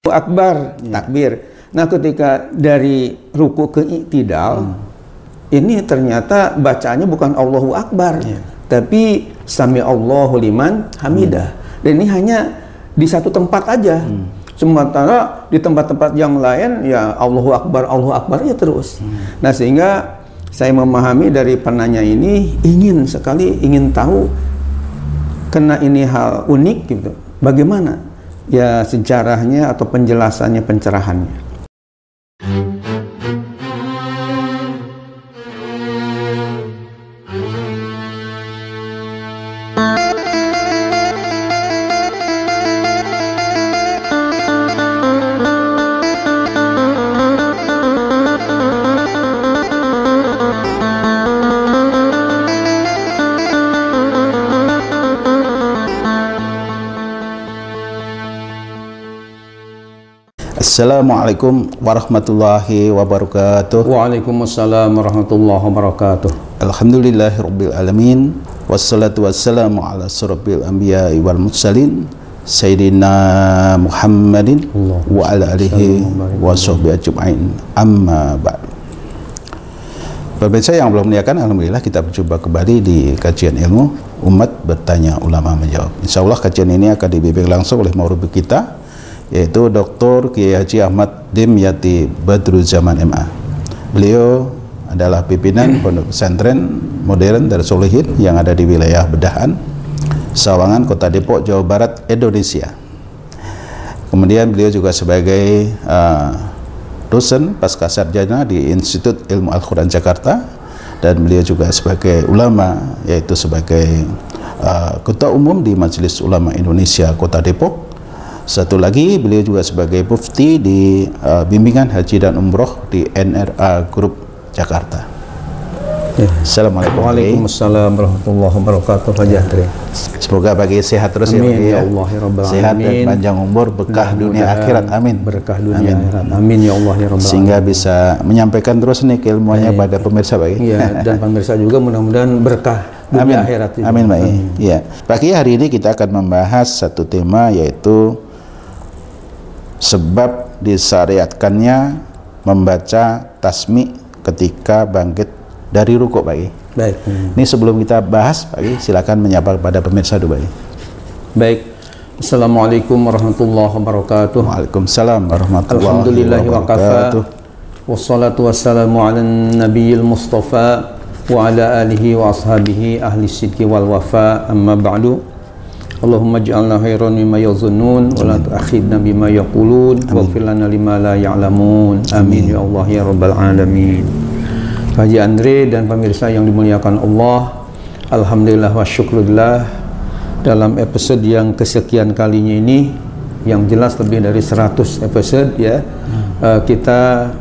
Akbar, takbir. Nah, ketika dari ruku ke i'tidal, ini ternyata bacaannya bukan Allahu Akbar, tapi Sami Allahu liman hamidah. Dan ini hanya di satu tempat aja. Sementara di tempat-tempat yang lain ya Allahu Akbar ya terus. Nah, sehingga saya memahami dari penanya ini ingin tahu, karena ini hal unik gitu. Bagaimana ya sejarahnya atau penjelasannya, pencerahannya? Assalamualaikum warahmatullahi wabarakatuh. Waalaikumsalam warahmatullahi wabarakatuh. Alhamdulillahirabbil alamin. Wassalatu wassalamu ala asyrofil anbiya'i wal mursalin Sayyidina Muhammadin wa ala alihi wa sahbihi ajma'in. Amma ba'du. Pemirsa yang belum muliakan, alhamdulillah kita berjumpa kembali di kajian ilmu Umat Bertanya Ulama Menjawab. Insyaallah kajian ini akan dibimbing langsung oleh murabbi kita, yaitu Dr. Kiai Haji Ahmad Dimyati Badruzzaman MA. Beliau adalah pimpinan Pondok Pesantren Modern Darus Sholihin yang ada di wilayah Bedahan, Sawangan, Kota Depok, Jawa Barat, Indonesia. Kemudian beliau juga sebagai dosen pasca sarjana di Institut Ilmu Al-Quran Jakarta, dan beliau juga sebagai ulama, yaitu sebagai Ketua Umum di Majelis Ulama Indonesia Kota Depok. Satu lagi, beliau juga sebagai mufti di bimbingan haji dan umroh di NRA Group Jakarta. Assalamualaikum. Waalaikumsalam warahmatullahi wabarakatuh. Haji Andre. Semoga bagi sehat terus. Amin ya Allah ya Rabbal alamin. Sehat dan panjang umur, berkah dunia akhirat. Amin. Berkah dunia akhirat. Amin ya Allah ya Rabbal alamin. Sehingga bisa menyampaikan terus nih keilmuannya pada pemirsa Pak. Iya, dan pemirsa juga mudah-mudahan berkah dunia akhirat juga. Amin Pak. Iya. Pak, hari ini kita akan membahas satu tema, yaitu sebab disyariatkannya membaca tasmi ketika bangkit dari rukuk, Pak. Baik. Ini sebelum kita bahas, Pak, silakan menyapa kepada pemirsa dulu, Pak. Baik. Assalamualaikum warahmatullahi wabarakatuh. Waalaikumsalam warahmatullahi Alhamdulillahi wabarakatuh. wa kafa. Wassalatu wassalamu ala nabiyil mustafa wa ala alihi wa ashabihi ahli sidqi wal wafa, amma ba'du. Allahumma ij'alna khairan mimma yazunnun wa la tu'akhidna bima yaqulun waghfir lana lima la ya'lamun. Amin ya Allah ya rabbal alamin. Haji Andre dan pemirsa yang dimuliakan Allah, alhamdulillah wa syukurillah, dalam episode yang kesekian kalinya ini, yang jelas lebih dari 100 episode ya, kita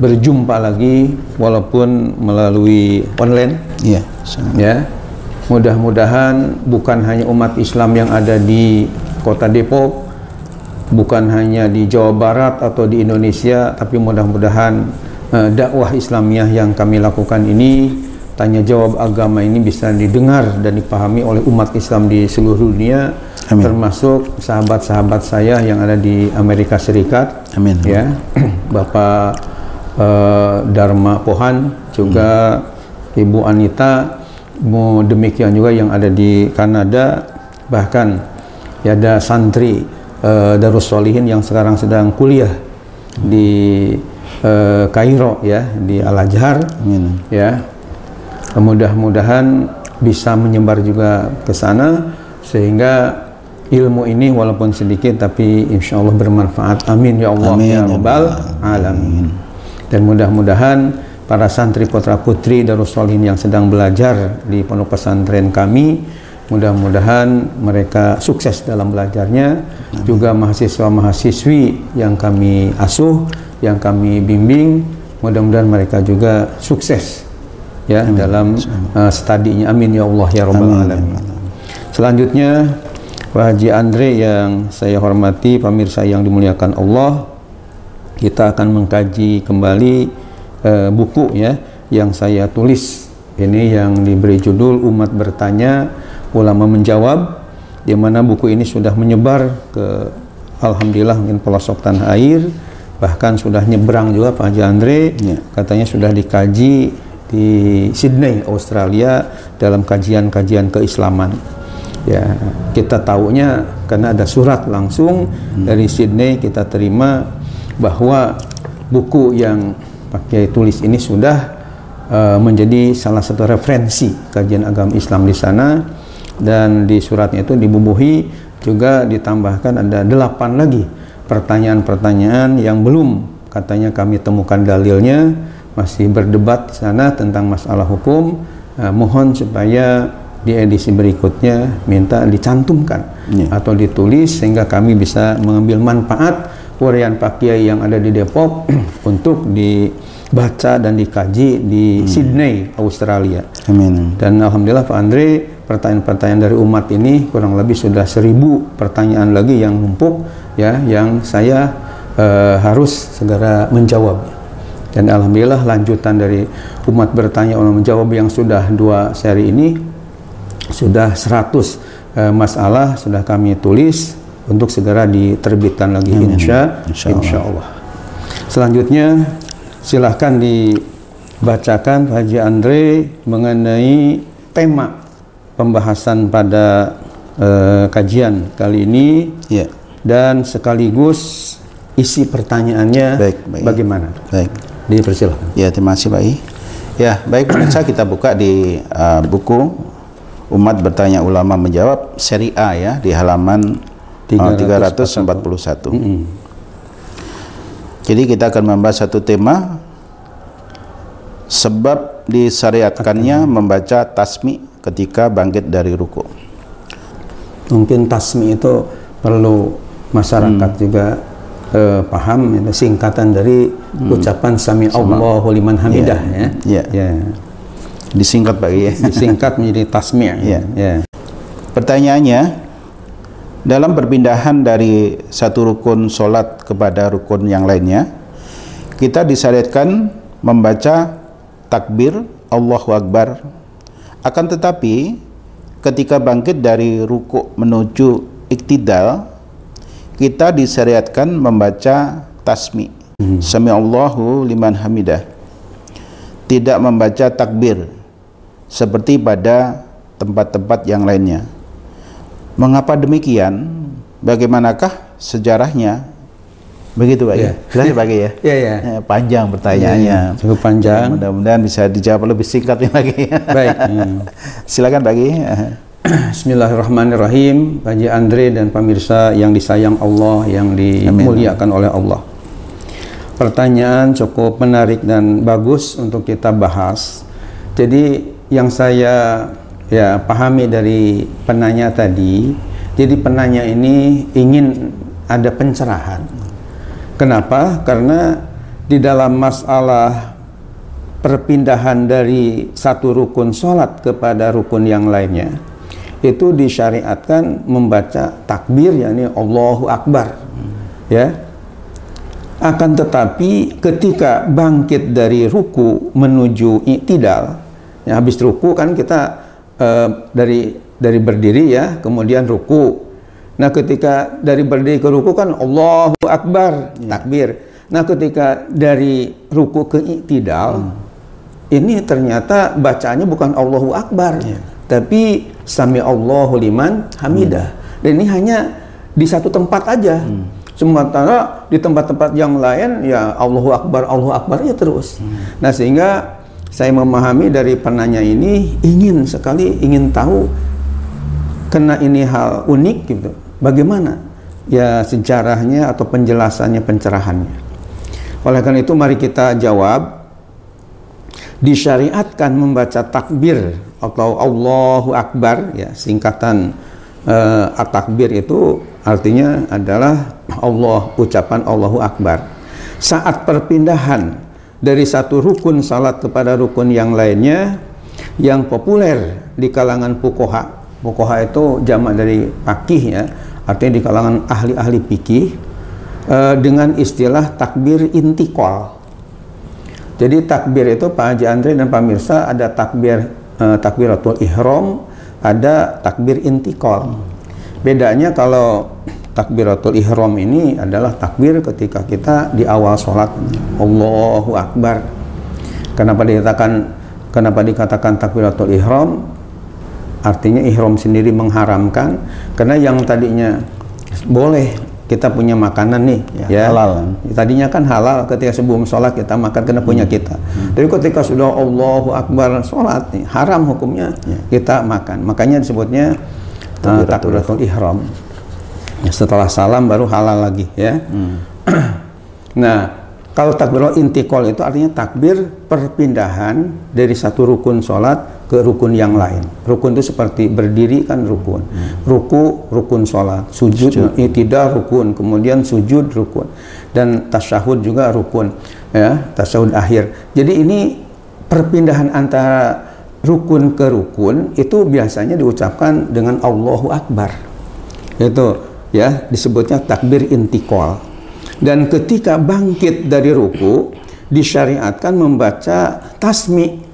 berjumpa lagi walaupun melalui online. Iya. Ya. Mudah-mudahan bukan hanya umat Islam yang ada di Kota Depok, bukan hanya di Jawa Barat atau di Indonesia, tapi mudah-mudahan dakwah Islamiyah yang kami lakukan ini, tanya jawab agama ini bisa didengar dan dipahami oleh umat Islam di seluruh dunia. Amin. Termasuk sahabat-sahabat saya yang ada di Amerika Serikat. Amin. Ya, Bapak Dharma Pohan, juga Ibu Anita, demikian juga yang ada di Kanada, bahkan ya ada santri Darus Sholihin yang sekarang sedang kuliah di Kairo ya, di Al-Azhar. Ya, mudah-mudahan bisa menyebar juga ke sana sehingga ilmu ini walaupun sedikit tapi insya Allah bermanfaat. Amin ya Allah. Amin, ya Rabbal alamin. Dan mudah-mudahan para santri putra putri Darus Sholihin yang sedang belajar di pondok pesantren kami, mudah-mudahan mereka sukses dalam belajarnya. Amin. Juga mahasiswa-mahasiswi yang kami asuh, yang kami bimbing, mudah-mudahan mereka juga sukses ya. Amin. Dalam studinya. Amin ya Allah ya Rabbal alamin. Selanjutnya, Pak Haji Andre yang saya hormati, pemirsa yang dimuliakan Allah, kita akan mengkaji kembali buku ya yang saya tulis ini, yang diberi judul Umat Bertanya Ulama Menjawab, di mana buku ini sudah menyebar ke alhamdulillah mungkin pelosok tanah air, bahkan sudah nyebrang juga Pak Haji Andre, katanya sudah dikaji di Sydney, Australia dalam kajian-kajian keislaman. Ya, kita tahunya karena ada surat langsung dari Sydney kita terima bahwa buku yang Pak Kiai tulis ini sudah menjadi salah satu referensi kajian agama Islam di sana, dan di suratnya itu dibubuhi juga ditambahkan ada 8 lagi pertanyaan-pertanyaan yang belum katanya kami temukan dalilnya, masih berdebat di sana tentang masalah hukum. Mohon supaya di edisi berikutnya minta dicantumkan atau ditulis sehingga kami bisa mengambil manfaat uraian Pak Kiai yang ada di Depok untuk dibaca dan dikaji di Sydney, Australia. Amin. Dan alhamdulillah Pak Andre, pertanyaan-pertanyaan dari umat ini kurang lebih sudah 1000 pertanyaan lagi yang numpuk ya, yang saya harus segera menjawab. Dan alhamdulillah lanjutan dari umat bertanya umat menjawab yang sudah 2 seri ini sudah 100 masalah sudah kami tulis untuk segera diterbitkan lagi insya Allah. Selanjutnya silahkan dibacakan Pak Haji Andre mengenai tema pembahasan pada kajian kali ini dan sekaligus isi pertanyaannya bagaimana? Baik. Dipersilakan. Ya, terima kasih Pak I. Ya, baik pemirsa, kita buka di buku Umat Bertanya Ulama Menjawab seri A ya, di halaman 341. Jadi kita akan membahas satu tema, sebab disyariatkannya membaca tasmi ketika bangkit dari ruku. Mungkin tasmi itu perlu masyarakat juga paham, itu singkatan dari ucapan Sami Allahu liman hamidah ya. Disingkat Pak ya. Disingkat menjadi tasmi. Pertanyaannya, dalam perpindahan dari satu rukun sholat kepada rukun yang lainnya, kita disyariatkan membaca takbir Allahu Akbar. Akan tetapi ketika bangkit dari ruku menuju iktidal, kita disyariatkan membaca tasmi Sami Allahu liman hamidah, tidak membaca takbir seperti pada tempat-tempat yang lainnya. Mengapa demikian? Bagaimanakah sejarahnya? Begitu Pak ya. Silahkan Pak ya. Panjang pertanyaannya. Cukup panjang. Mudah-mudahan bisa dijawab lebih singkatnya lagi. Baik. Silakan Pak. Bismillahirrahmanirrahim. Pak Haji Andre dan pemirsa yang disayang Allah, yang dimuliakan oleh Allah. Pertanyaan cukup menarik dan bagus untuk kita bahas. Jadi yang saya pahami dari penanya tadi, jadi penanya ini ingin ada pencerahan. Kenapa? Karena di dalam masalah perpindahan dari satu rukun sholat kepada rukun yang lainnya, itu disyariatkan membaca takbir, yakni Allahu Akbar. Ya. Akan tetapi ketika bangkit dari ruku menuju i'tidal, ya, habis ruku kan kita dari berdiri ya, kemudian ruku. Nah, ketika dari berdiri ke ruku kan Allahu Akbar, takbir. Nah, ketika dari ruku ke i'tidal, ini ternyata bacaannya bukan Allahu Akbar, tapi Sami Allahu liman hamidah. Dan ini hanya di satu tempat aja. Sementara di tempat-tempat yang lain ya Allahu Akbar ya terus. Nah, sehingga saya memahami dari penanya ini ingin tahu, karena ini hal unik gitu, bagaimana ya sejarahnya atau penjelasannya, pencerahannya. Oleh karena itu mari kita jawab. Disyariatkan membaca takbir atau Allahu Akbar, ya singkatan at-takbir itu artinya adalah ucapan Allahu Akbar. Saat perpindahan dari satu rukun salat kepada rukun yang lainnya, yang populer di kalangan fuqaha itu jamak dari faqih ya, artinya di kalangan ahli-ahli fikih, dengan istilah takbir intiqal. Jadi takbir itu Pak Haji Andre dan pemirsa ada takbiratul ihram, ada takbir intiqal. Bedanya kalau takbiratul ihram ini adalah takbir ketika kita di awal sholat. Allahu Akbar. Kenapa dikatakan takbiratul ihram? Artinya ihram sendiri mengharamkan, karena yang tadinya boleh kita punya makanan nih, ya halal. Tadinya kan halal ketika sebelum sholat kita makan karena punya kita. Tapi ketika sudah Allahu Akbar sholat nih, haram hukumnya kita makan. Makanya disebutnya takbiratul ihram. Setelah salam baru halal lagi, ya. Nah, kalau takbiratul intiqal itu artinya takbir perpindahan dari satu rukun sholat ke rukun yang lain. Rukun itu seperti berdiri kan rukun, ruku rukun sholat, sujud i'tidal rukun, kemudian sujud rukun, dan tasyahud juga rukun, ya, tasyahud akhir. Jadi ini perpindahan antara rukun ke rukun itu biasanya diucapkan dengan Allahu Akbar. Itu ya disebutnya takbir intiqal. Dan ketika bangkit dari ruku disyariatkan membaca tasmi,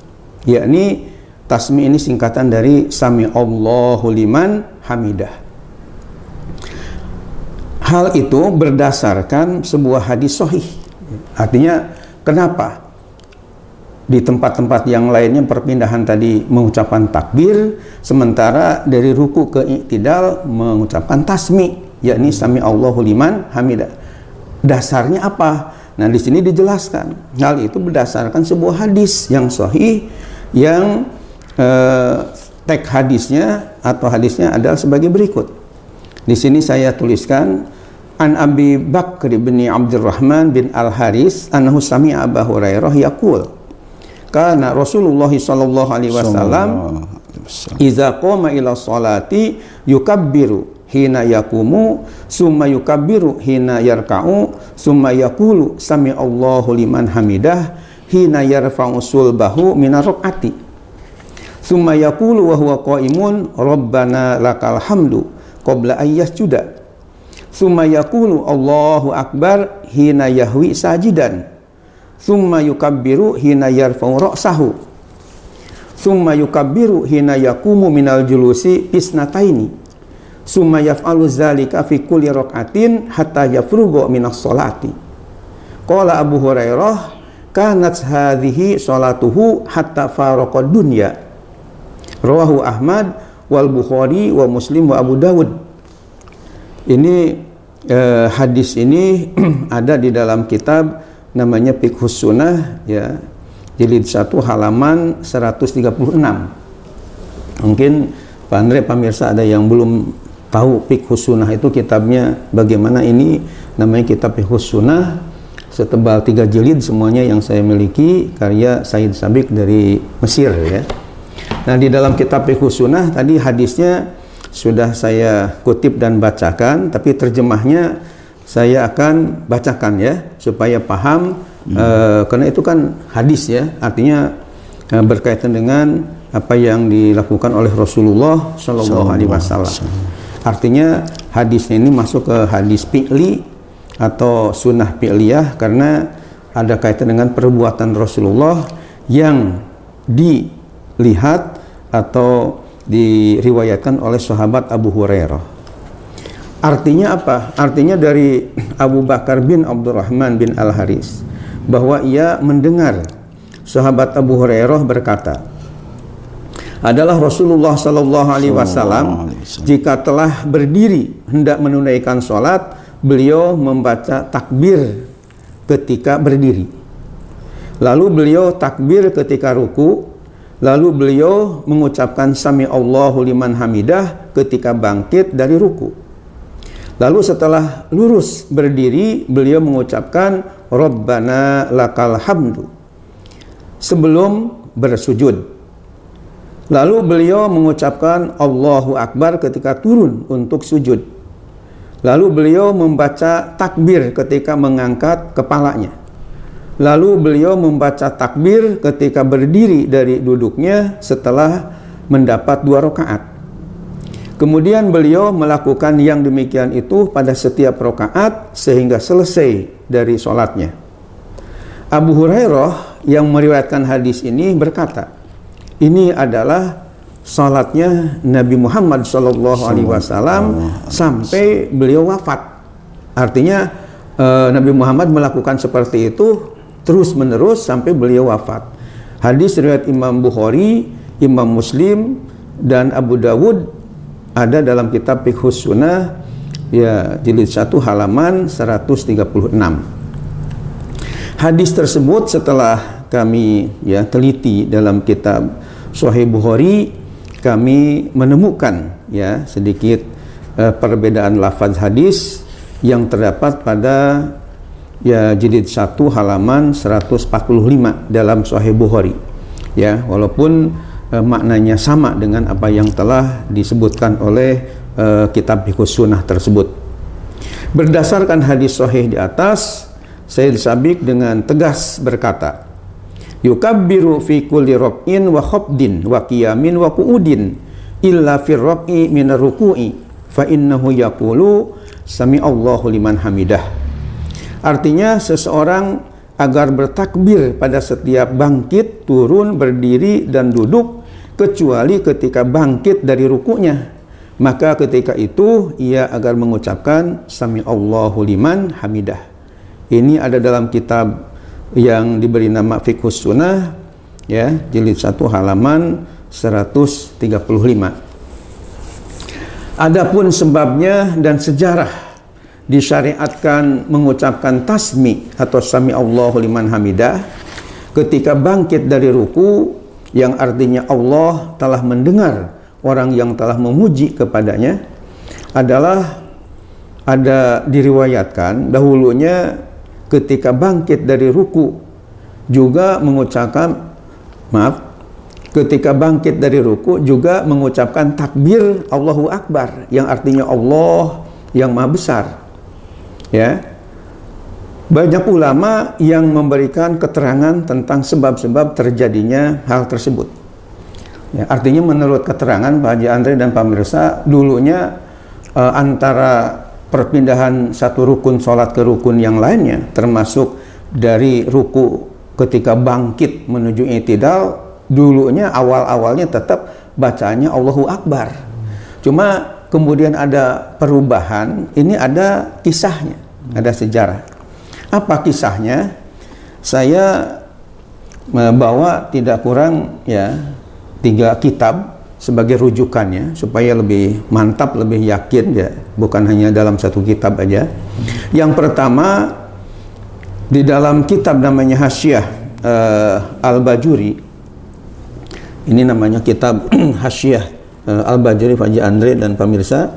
yakni tasmi ini singkatan dari Sami Allahu liman hamidah. Hal itu berdasarkan sebuah hadis sahih. Artinya kenapa di tempat-tempat yang lainnya perpindahan tadi mengucapkan takbir, sementara dari ruku ke i'tidal mengucapkan tasmi, yakni Sami Allahu liman hamidah. Dasarnya apa? Nah, di sini dijelaskan. Hal itu berdasarkan sebuah hadis yang sahih, yang teks hadisnya atau hadisnya adalah sebagai berikut. Di sini saya tuliskan an Abi Bakr bin Abdurrahman bin Al-Haris annahu sami'a Abu Hurairah yaqul kana Rasulullah sallallahu alaihi wasallam iza qama ila sholati yukabbiru hina yakumu summa yukabbiru hina yarka'u summa yaqulu sami Allahu liman hamidah hina yarfa'u sulbahu minar raq'ati summa yaqulu wa huwa qa'imun rabbana lakal hamdu qabla ayyasjuda summa yaqulu Allahu akbar hina yahwi sajidan summa yukabbiru hina yarfa'u ra'sahu summa yukabbiru hina yakumu minal julusi isnataini summa yaf'alu dzalika fi kulli raq'atin hatta yafrugu minas sholati. Qala Abu Hurairah kanat hadhihi sholatuhu hatta faraqa dunya. Rawahu Ahmad wal Bukhari wa Muslim wa Abu Dawud. Ini hadis ini ada di dalam kitab namanya Fiqhus Sunnah, ya, jilid 1 halaman 136. Mungkin Pak Andre, pemirsa ada yang belum tahu Fiqhus Sunnah itu kitabnya bagaimana. Ini namanya kitab Fiqhus Sunnah, setebal 3 jilid semuanya yang saya miliki, karya Said Sabiq dari Mesir, ya. Nah, di dalam kitab Fiqhus Sunnah tadi hadisnya sudah saya kutip dan bacakan, tapi terjemahnya saya akan bacakan, ya, supaya paham. Karena itu kan hadis, ya, artinya berkaitan dengan apa yang dilakukan oleh Rasulullah Shallallahu Alaihi Wasallam. Artinya hadisnya ini masuk ke hadis fi'li atau sunnah fi'liyah, karena ada kaitan dengan perbuatan Rasulullah yang dilihat atau diriwayatkan oleh sahabat Abu Hurairah. Artinya apa? Artinya dari Abu Bakar bin Abdurrahman bin Al-Haris bahwa ia mendengar sahabat Abu Hurairah berkata, adalah Rasulullah Sallallahu Alaihi Wasallam jika telah berdiri hendak menunaikan sholat, beliau membaca takbir ketika berdiri, lalu beliau takbir ketika ruku, lalu beliau mengucapkan Sami Allahu liman hamidah ketika bangkit dari ruku, lalu setelah lurus berdiri beliau mengucapkan Rabbana lakal hamdu sebelum bersujud. Lalu beliau mengucapkan Allahu Akbar ketika turun untuk sujud. Lalu beliau membaca takbir ketika mengangkat kepalanya. Lalu beliau membaca takbir ketika berdiri dari duduknya setelah mendapat 2 rakaat. Kemudian beliau melakukan yang demikian itu pada setiap rakaat sehingga selesai dari sholatnya. Abu Hurairah yang meriwayatkan hadis ini berkata, ini adalah salatnya Nabi Muhammad SAW sampai beliau wafat. Artinya Nabi Muhammad melakukan seperti itu terus menerus sampai beliau wafat. Hadis riwayat Imam Bukhari, Imam Muslim, dan Abu Dawud ada dalam kitab Fiqhus Sunnah ya jilid 1 halaman 136. Hadis tersebut setelah kami ya teliti dalam kitab Sahih Bukhari, kami menemukan ya sedikit perbedaan lafaz hadis yang terdapat pada ya jilid 1 halaman 145 dalam Sahih Bukhari. Ya, walaupun maknanya sama dengan apa yang telah disebutkan oleh kitab Fiqhus Sunnah tersebut. Berdasarkan hadis sahih di atas, Sayyid Sabiq dengan tegas berkata, yukabbiru fi kulli raq'in wa khafdin wa qiyamin wa qu'udin illa fi raq'i min ruku'i fa innahu yaqulu sami'allahu liman hamidah. Artinya seseorang agar bertakbir pada setiap bangkit, turun, berdiri dan duduk kecuali ketika bangkit dari rukunya. Maka ketika itu ia agar mengucapkan sami'allahu liman hamidah. Ini ada dalam kitab yang diberi nama Fiqhus Sunnah ya, jilid 1 halaman 135. Adapun sebabnya dan sejarah disyariatkan mengucapkan tasmi atau sami'allahu liman hamidah ketika bangkit dari ruku, yang artinya Allah telah mendengar orang yang telah memuji kepadanya, adalah ada diriwayatkan dahulunya ketika bangkit dari ruku juga mengucapkan ketika bangkit dari ruku juga mengucapkan takbir Allahu Akbar, yang artinya Allah yang Maha Besar. Ya, banyak ulama yang memberikan keterangan tentang sebab-sebab terjadinya hal tersebut. Ya, artinya menurut keterangan Pak Haji Andre dan pemirsa, dulunya antara perpindahan satu rukun sholat ke rukun yang lainnya, termasuk dari ruku ketika bangkit menuju i'tidal, dulunya awal-awalnya tetap bacanya Allahu Akbar. Cuma kemudian ada perubahan, ini ada kisahnya, ada sejarah. Apa kisahnya? Saya membawa tidak kurang ya 3 kitab sebagai rujukannya supaya lebih mantap, lebih yakin ya, bukan hanya dalam satu kitab aja. Yang pertama di dalam kitab namanya Hasyiah Al-Bajuri. Ini namanya kitab Hasyiah Al-Bajuri, Haji Andre dan pemirsa.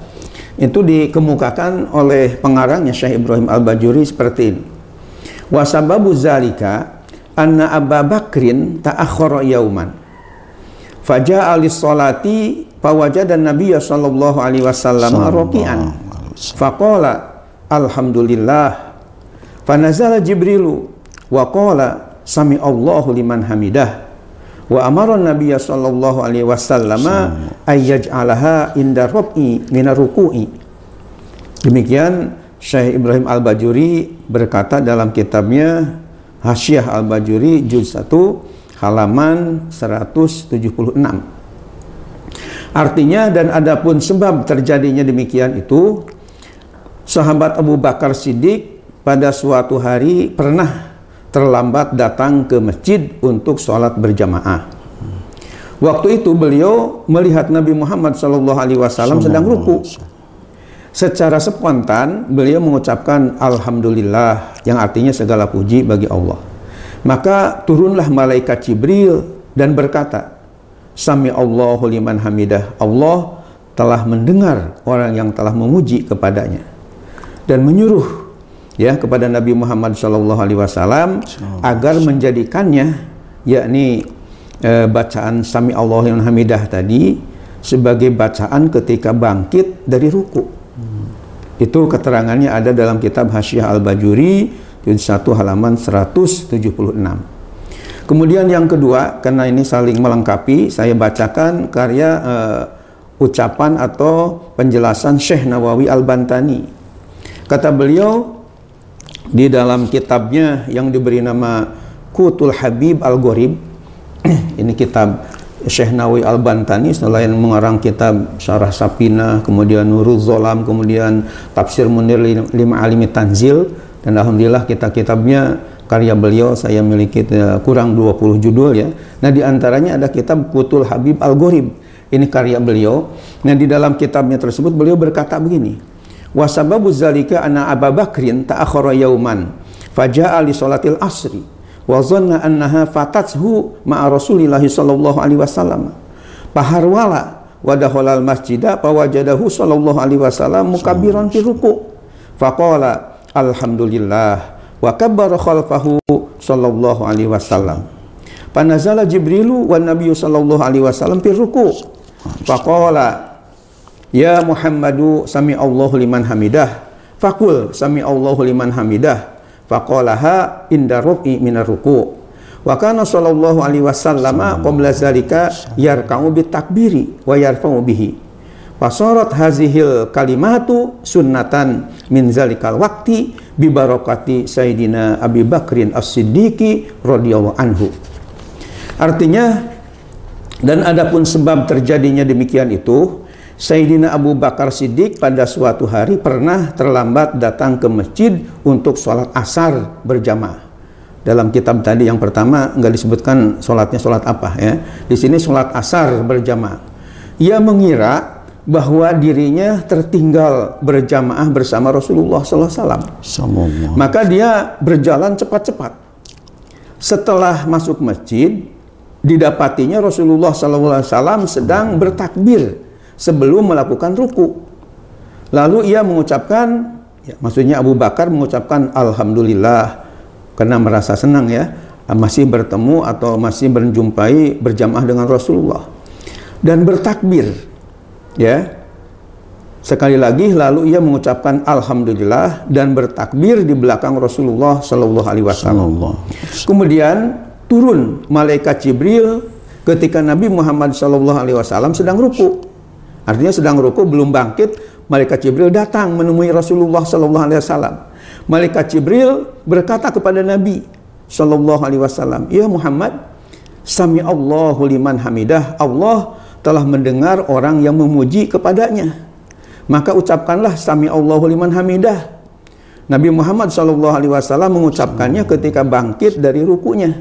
Itu dikemukakan oleh pengarangnya Syekh Ibrahim Al-Bajuri seperti ini. Wa sababu zalika anna Abu Bakrin ta'akhkhara yauman faja'a lis-sholati fawajada an-nabiyya sallallahu alaihi wasallam raki'an faqala alhamdulillah fanazala Jibrilu wa qala sami'allahu liman hamidah wa amara an-nabiyya sallallahu alaihi wasallam ayyaj'alaha inda ruk'i minar ruku'i. Demikian Syekh Ibrahim Al-Bajuri berkata dalam kitabnya Hasyiah Al-Bajuri juz 1 halaman 176. Artinya, dan adapun sebab terjadinya demikian itu, sahabat Abu Bakar Siddiq pada suatu hari pernah terlambat datang ke masjid untuk sholat berjamaah. Waktu itu beliau melihat Nabi Muhammad SAW sedang ruku. Secara spontan beliau mengucapkan alhamdulillah, yang artinya segala puji bagi Allah. Maka turunlah malaikat Jibril dan berkata, sami'allahu liman hamidah, Allah telah mendengar orang yang telah memuji kepadanya, dan menyuruh ya kepada Nabi Muhammad SAW agar menjadikannya, yakni bacaan sami'allahu liman hamidah tadi sebagai bacaan ketika bangkit dari ruku. Itu keterangannya ada dalam kitab Hasyiah Al-Bajuri juz 1 halaman 176. Kemudian yang kedua, karena ini saling melengkapi, saya bacakan karya ucapan atau penjelasan Syekh Nawawi Al-Bantani. Kata beliau di dalam kitabnya yang diberi nama Qutul Habib Al-Ghorib, ini kitab Syekh Nawawi Al-Bantani selain mengarang kitab Syarah Sapinah, kemudian Nurul Zolam, kemudian Tafsir Munir Lima Alimi Tanzil, dan alhamdulillah kitab-kitabnya karya beliau saya miliki kurang 20 judul ya. Nah di antaranya ada kitab Qutul Habib Al-Ghorib, ini karya beliau. Nah di dalam kitabnya tersebut beliau berkata begini, wa sababu zalika anna Abu Bakrin ta'akhkhara yauman faja'a li salatil asri wa dhanna annaha fatathu ma'a Rasulillah sallallahu alaihi wasallam faharwala wa dakhala al masjida fawajadahu sallallahu alaihi wasallam mukabbiran fi ruku' faqala alhamdulillah wa kabbara khalfahu sallallahu alaihi wasallam panazala Jibrilu wan nabiyyu sallallahu alaihi wasallam fi ruku' faqala ya Muhammadu sami Allahu liman hamidah faqul sami Allahu liman hamidah faqalaha inda ruk'i minar ruku' wa kana sallallahu alaihi wasallam qabla zalika yarka'u bitakbiri wa yarfa'u bihi fasarat hazihil kalimatu sunnatan min zalikal waqti bi barakati Sayyidina Abi Bakrin As-Siddiqi radhiyallahu anhu. Artinya, dan adapun sebab terjadinya demikian itu, Sayyidina Abu Bakar Siddiq pada suatu hari pernah terlambat datang ke masjid untuk sholat asar berjamaah. Dalam kitab tadi yang pertama nggak disebutkan sholatnya sholat apa ya. Di sini sholat asar berjamaah. Ia mengira bahwa dirinya tertinggal berjamaah bersama Rasulullah SAW. Maka dia berjalan cepat-cepat. Setelah masuk masjid, didapatinya Rasulullah SAW sedang bertakbir sebelum melakukan ruku. Lalu ia mengucapkan, ya, maksudnya Abu Bakar mengucapkan alhamdulillah karena merasa senang ya, masih bertemu atau masih berjumpai berjamaah dengan Rasulullah, dan bertakbir ya. Sekali lagi lalu ia mengucapkan alhamdulillah dan bertakbir di belakang Rasulullah sallallahu alaihi wasallam. Kemudian turun malaikat Jibril ketika Nabi Muhammad sallallahu alaihi wasallam sedang ruku. Artinya sedang ruku belum bangkit, malaikat Jibril datang menemui Rasulullah sallallahu alaihi wasallam. Malaikat Jibril berkata kepada Nabi sallallahu alaihi wasallam, "Ya Muhammad, sami Allahu liman hamidah." Allah telah mendengar orang yang memuji kepadanya. Maka ucapkanlah sami Allahu liman hamidah. Nabi Muhammad sallallahu alaihi wasallam mengucapkannya ketika bangkit dari rukunya.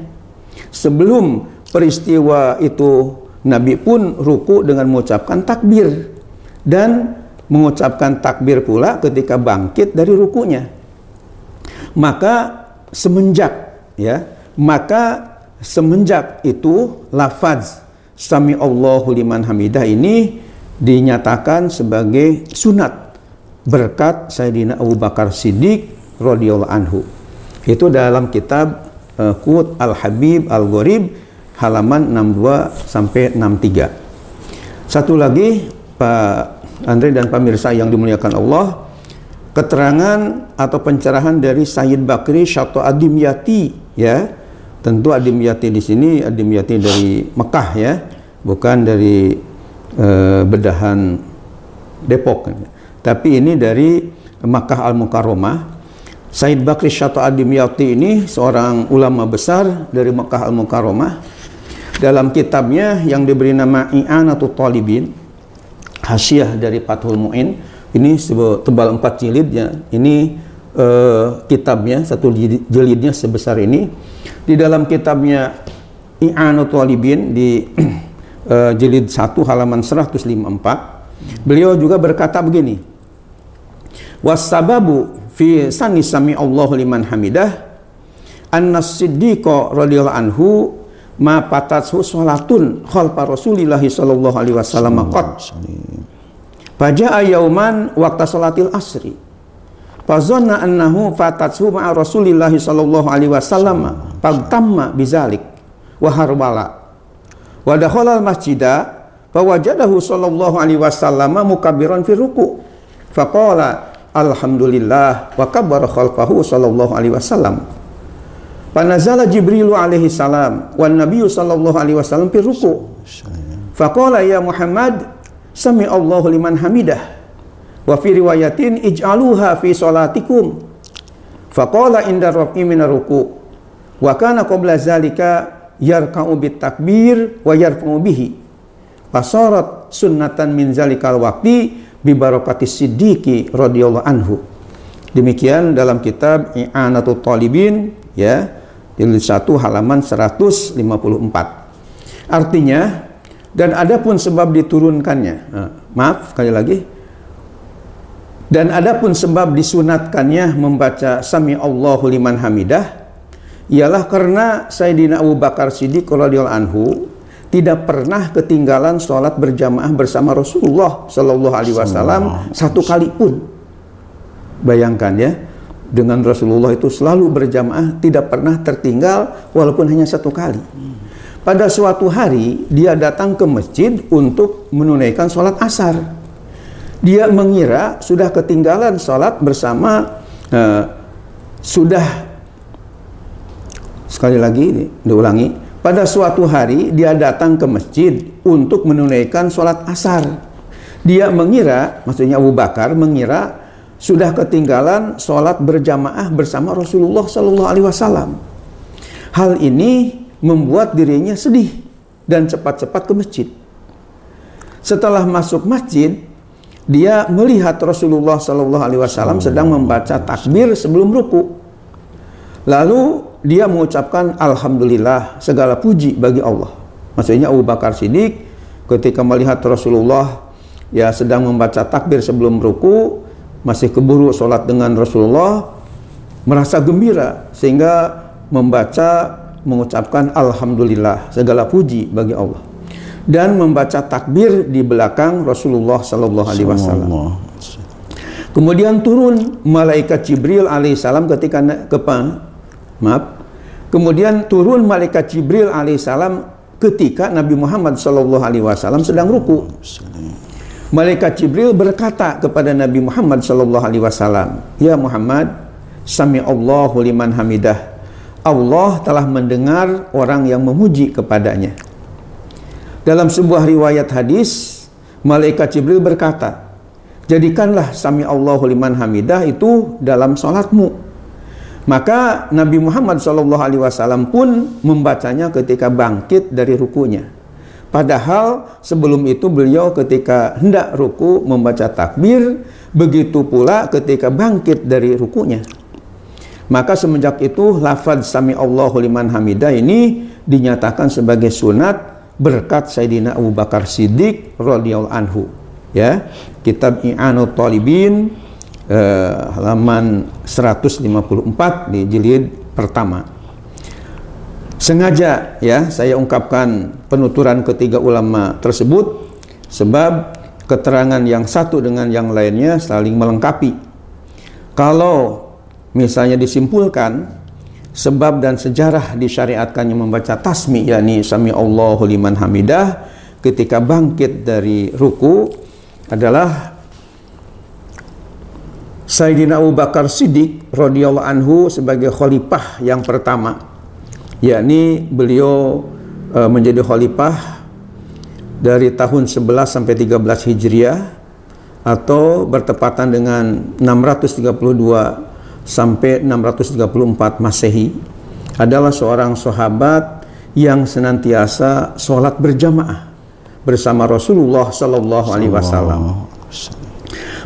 Sebelum peristiwa itu Nabi pun ruku dengan mengucapkan takbir dan mengucapkan takbir pula ketika bangkit dari rukunya. Maka semenjak itu lafaz sami Allahu liman hamidah ini dinyatakan sebagai sunat berkat Sayyidina Abu Bakar Siddiq radhiyallahu anhu. Itu dalam kitab Qut Al-Habib Al-Ghorib halaman 62 sampai 63. Satu lagi Pak Andre dan pemirsa yang dimuliakan Allah, keterangan atau pencerahan dari Sayyid Bakri Syato Ad-Dimyati ya. Tentu Ad-Dimyati di sini Ad-Dimyati dari Mekah ya, bukan dari bedahan Depok. Tapi ini dari Makkah Al-Mukarramah. Sayyid Bakri Syato Ad-Dimyati ini seorang ulama besar dari Makkah Al-Mukarramah. Dalam kitabnya yang diberi nama I'anatul Talibin, hasyiah dari Fathul Mu'in, ini tebal 4 jilid ya. Ini kitabnya, satu jilidnya sebesar ini. Di dalam kitabnya I'anatul Talibin di jilid 1 halaman 154, beliau juga berkata begini, wassababu fi sanni sami Allahu liman hamidah annas siddiqa radhiyallahu anhu ma patathu sholatun khalfa Rasulillah sallallahu alaihi wasallam qad faja'a yauman waqta salatil asri fazanna annahu fatathu ma'a Rasulillah sallallahu alaihi wasallam fagtamma bizalik wa harbala wa dakhala al masjida fawajadahu sallallahu alaihi wasallam mukabbiran fi ruku' faqala alhamdulillah wa kabbara khalfahu sallallahu alaihi wasallam. Panazala Jibrilu alaihi salam wan nabiyyu sallallahu alaihi wasallam fi ruku'. Faqala ya Muhammad sami Allahu liman hamidah. Wa fi riwayatin ij'aluha fi salatikum. Faqala inda raf'i min ruku'. Wa kana qabla zalika yarka'u bit takbir wa yarfa'u bihi. Fasarat sunnatan min zalikal waqti bi barakatis siddiqi radhiyallahu anhu. Demikian dalam kitab I'anatul Talibin, ya, jilid 1 halaman 154. Artinya, dan adapun sebab diturunkannya, maaf sekali lagi, dan adapun sebab disunatkannya membaca Sami Allahu liman hamidah ialah karena Sayyidina Abu Bakar Siddiq radhiyallahu anhu tidak pernah ketinggalan sholat berjamaah bersama Rasulullah Shallallahu Alaihi Wasallam satu kali pun. Bayangkan ya, dengan Rasulullah itu selalu berjamaah, tidak pernah tertinggal walaupun hanya satu kali. Pada suatu hari dia datang ke masjid untuk menunaikan sholat asar. Dia mengira sudah ketinggalan sholat bersama, sekali lagi diulangi. Pada suatu hari dia datang ke masjid untuk menunaikan sholat asar. Dia mengira, maksudnya Abu Bakar mengira sudah ketinggalan sholat berjamaah bersama Rasulullah Sallallahu Alaihi Wasallam. Hal ini membuat dirinya sedih dan cepat-cepat ke masjid. Setelah masuk masjid, dia melihat Rasulullah Sallallahu Alaihi Wasallam sedang membaca takbir sebelum ruku. Lalu dia mengucapkan alhamdulillah, segala puji bagi Allah. Maksudnya Abu Bakar Siddiq ketika melihat Rasulullah ya sedang membaca takbir sebelum ruku, masih keburu sholat dengan Rasulullah, merasa gembira sehingga mengucapkan alhamdulillah, segala puji bagi Allah, dan membaca takbir di belakang Rasulullah Sallallahu Alaihi Wasallam. Kemudian turun malaikat Jibril alaihissalam Kemudian turun malaikat Jibril alaihissalam ketika Nabi Muhammad Sallallahu Alaihi Wasallam sedang ruku. Malaikat Jibril berkata kepada Nabi Muhammad Sallallahu Alaihi Wasallam, "Ya Muhammad, Sami Allahu liman hamidah." Allah telah mendengar orang yang memuji kepadanya. Dalam sebuah riwayat hadis, malaikat Jibril berkata, "Jadikanlah Sami Allahu liman hamidah itu dalam salatmu." Maka Nabi Muhammad SAW pun membacanya ketika bangkit dari rukunya. Padahal sebelum itu beliau ketika hendak ruku membaca takbir, begitu pula ketika bangkit dari rukunya. Maka semenjak itu lafaz Sami Allahu liman hamidah ini dinyatakan sebagai sunat berkat Sayyidina Abu Bakar Siddiq radhiyallahu anhu. Ya, kitab I'anatul Talibin halaman 154 di jilid pertama. Sengaja ya saya ungkapkan penuturan ketiga ulama tersebut sebab keterangan yang satu dengan yang lainnya saling melengkapi. Kalau misalnya disimpulkan sebab dan sejarah disyariatkannya membaca tasmi, yakni Sami Allahu liman hamidah ketika bangkit dari ruku adalah Sayyidina Abu Bakar Siddiq radhiyallahu anhu sebagai khalifah yang pertama, yakni beliau menjadi khalifah dari tahun 11 sampai 13 Hijriah atau bertepatan dengan 632 sampai 634 Masehi, adalah seorang sahabat yang senantiasa sholat berjamaah bersama Rasulullah Sallallahu Alaihi Wasallam.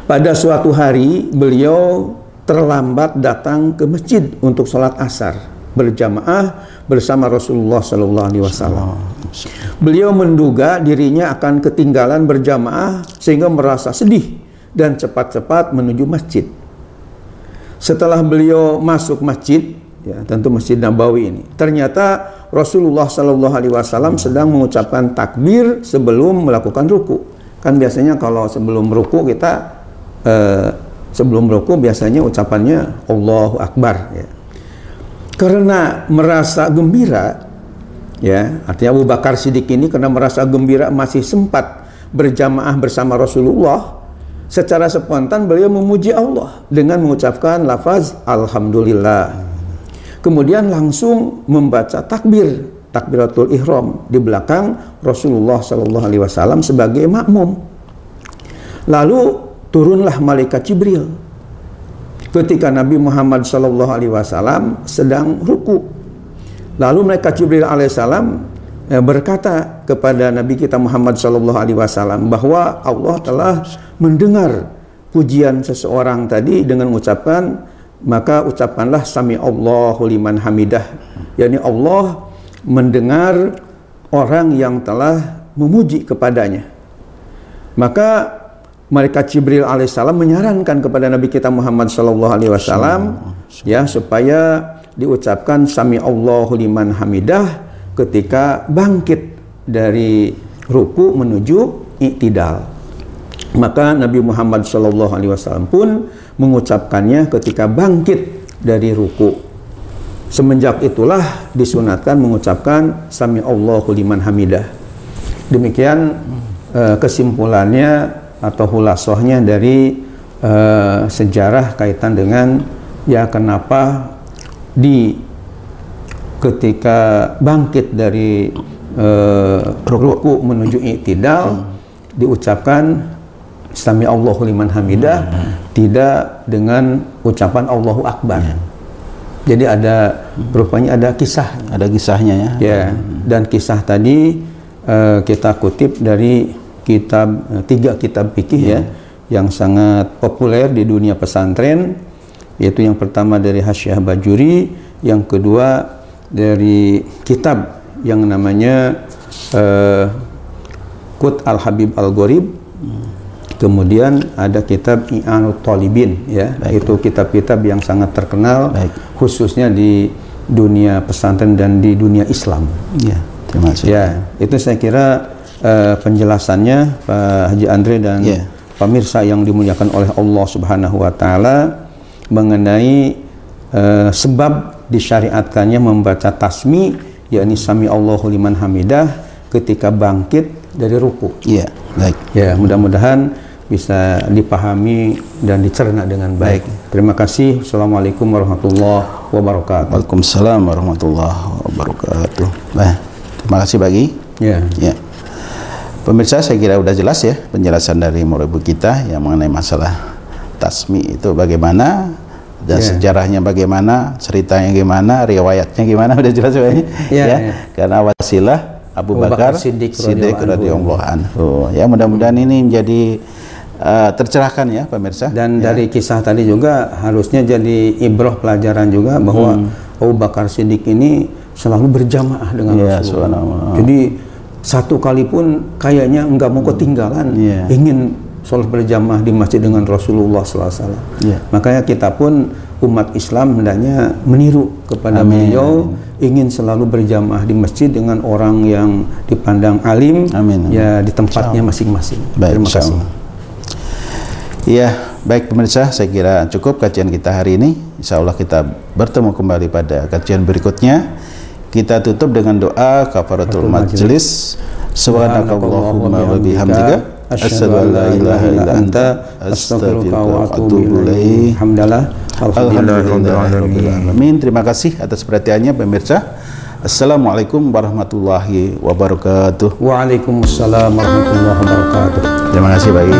Pada suatu hari beliau terlambat datang ke masjid untuk sholat asar berjamaah bersama Rasulullah Sallallahu Alaihi Wasallam. Beliau menduga dirinya akan ketinggalan berjamaah sehingga merasa sedih dan cepat-cepat menuju masjid. Setelah beliau masuk masjid, ya tentu Masjid Nabawi ini, ternyata Rasulullah Sallallahu Alaihi Wasallam sedang mengucapkan takbir sebelum melakukan ruku. Kan biasanya kalau sebelum ruku kita biasanya ucapannya Allahu Akbar ya. Karena merasa gembira ya, artinya Abu Bakar Siddiq ini karena merasa gembira masih sempat berjamaah bersama Rasulullah, secara spontan beliau memuji Allah dengan mengucapkan lafaz alhamdulillah. Kemudian langsung membaca takbiratul ihram di belakang Rasulullah Sallallahu Alaihi Wasallam sebagai makmum. Lalu turunlah malaikat Jibril ketika Nabi Muhammad Sallallahu Alaihi Wasallam sedang ruku. Lalu malaikat Jibril alaihissalam berkata kepada Nabi kita Muhammad sallallahu alaihi wasallam bahwa Allah telah mendengar pujian seseorang tadi dengan ucapan, maka ucapkanlah sami Allahu liman hamidah, yakni Allah mendengar orang yang telah memuji kepadanya. Maka malaikat Jibril alaihissalam menyarankan kepada Nabi kita Muhammad sallallahu alaihi wasallam ya supaya diucapkan sami Allahu liman hamidah ketika bangkit dari ruku menuju i'tidal. Maka Nabi Muhammad sallallahu alaihi wasallam pun mengucapkannya ketika bangkit dari ruku. Semenjak itulah disunatkan mengucapkan sami Allahu liman hamidah. Demikian kesimpulannya atau hulasahnya dari sejarah kaitan dengan ya kenapa di ketika bangkit dari ruku menuju i'tidal diucapkan sami Allahu liman hamidah, tidak dengan ucapan Allahu Akbar. Jadi ada rupanya ada kisahnya ya. Ya, dan kisah tadi kita kutip dari kitab 3 kitab fikih ya yang sangat populer di dunia pesantren, yaitu yang pertama dari Hasyiah Bajuri, yang kedua dari kitab yang namanya Qut Al-Habib Al-Gharib, kemudian ada kitab I'anut Talibin ya. Baik. Itu kitab-kitab yang sangat terkenal. Baik. Khususnya di dunia pesantren dan di dunia Islam ya. Terima kasih. Ya, itu saya kira penjelasannya Pak Haji Andre dan pemirsa yang dimuliakan oleh Allah Subhanahu wa taala mengenai sebab disyariatkannya membaca tasmi, yakni sami Allahu liman hamidah ketika bangkit dari ruku. Iya, baik. Ya, mudah-mudahan bisa dipahami dan dicerna dengan baik. Terima kasih. Assalamualaikum warahmatullahi wabarakatuh. Waalaikumsalam warahmatullahi wabarakatuh. Nah, terima kasih bagi. Ya. Pemirsa, saya kira udah jelas ya penjelasan dari murid kita yang mengenai masalah tasmi itu bagaimana dan sejarahnya bagaimana, ceritanya gimana, riwayatnya gimana, udah jelas ya. Karena wasilah Abu Bakar Siddiq radhiyallahu anhu. Ya, mudah-mudahan ini menjadi tercerahkan ya pemirsa. Dan dari kisah tadi juga harusnya jadi ibrah pelajaran juga bahwa Abu Bakar Siddiq ini selalu berjamaah dengan Rasulullah. Jadi satu kali pun kayaknya enggak mau ketinggalan, ingin sholat berjamaah di masjid dengan Rasulullah SAW. Makanya kita pun umat Islam hendaknya meniru kepada beliau, ingin selalu berjamaah di masjid dengan orang yang dipandang alim, ya di tempatnya masing-masing. Terima kasih. Ya, baik pemirsa, saya kira cukup kajian kita hari ini. Insya Allah kita bertemu kembali pada kajian berikutnya. Kita tutup dengan doa kafaratul majlis. Subhanakallahumma wa bihamdika asyhadu an la ilaha illa anta astaghfiruka wa atubu ilaik. Alhamdulillahirabbil alamin. Terima kasih atas perhatiannya pemirsa. Assalamualaikum warahmatullahi wabarakatuh. Waalaikumsalam warahmatullahi wabarakatuh. Terima kasih bagi